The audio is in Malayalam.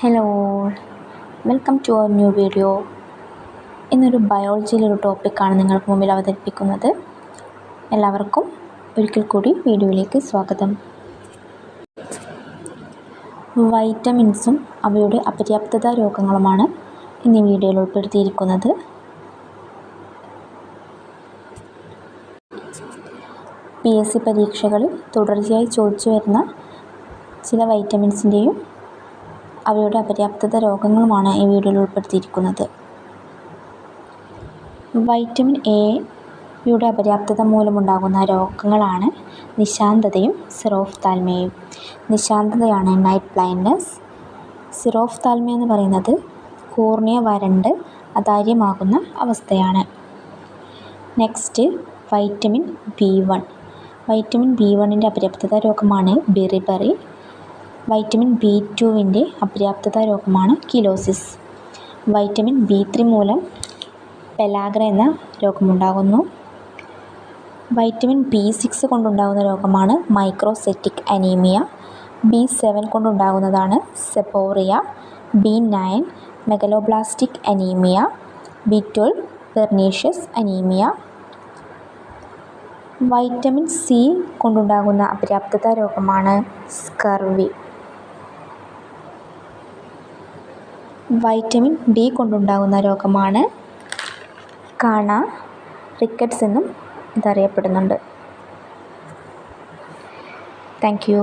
Hello, welcome to our new video. ഇന്നൊരു ബയോളജിയിലൊരു ടോപ്പിക്കാണ് നിങ്ങൾക്ക് മുമ്പിൽ അവതരിപ്പിക്കുന്നത്. എല്ലാവർക്കും ഒരിക്കൽ കൂടി വീഡിയോയിലേക്ക് സ്വാഗതം. വൈറ്റമിൻസും അവയുടെ അപര്യാപ്തത രോഗങ്ങളുമാണ് ഇന്ന് ഈ വീഡിയോയിൽ ഉൾപ്പെടുത്തിയിരിക്കുന്നത്. PSC പരീക്ഷകളിൽ തുടർച്ചയായി ചോദിച്ചു വരുന്ന ചില വൈറ്റമിൻസിൻ്റെയും അവയുടെ അപര്യാപ്തത രോഗങ്ങളുമാണ് ഈ വീഡിയോയിൽ ഉൾപ്പെടുത്തിയിരിക്കുന്നത്. വൈറ്റമിൻ എയുടെ അപര്യാപ്തത മൂലമുണ്ടാകുന്ന രോഗങ്ങളാണ് നിശാന്തതയും സിറോഫ്താൽമിയയും. നിശാന്തതയാണ് നൈറ്റ് ബ്ലൈൻഡ്നെസ്. സിറോഫ്താൽമിയ എന്ന് പറയുന്നത് കോർണിയ വരണ്ട് അതാര്യമാകുന്ന അവസ്ഥയാണ്. Next, vitamin B1. വൈറ്റമിൻ B1ൻ്റെ അപര്യാപ്തത രോഗമാണ് ബെറിബറി. വൈറ്റമിൻ B2ൻ്റെ അപര്യാപ്തത രോഗമാണ് കിലോസിസ്. വൈറ്റമിൻ B3 മൂലം പെലാഗ്ര എന്ന രോഗമുണ്ടാകുന്നു. വൈറ്റമിൻ B6 കൊണ്ടുണ്ടാകുന്ന രോഗമാണ് മൈക്രോസൈറ്റിക് അനീമിയ. B7 കൊണ്ടുണ്ടാകുന്നതാണ് seborrhoea. B9 megaloblastic anaemia. B12 pernicious anaemia. Vitamin C കൊണ്ടുണ്ടാകുന്ന അപര്യാപ്തത രോഗമാണ് സ്കർവി. വൈറ്റമിൻ D കൊണ്ടുണ്ടാകുന്ന രോഗമാണ് കണ, റിക്കറ്റ്സ് എന്നും ഇതറിയപ്പെടുന്നുണ്ട്. Thank you.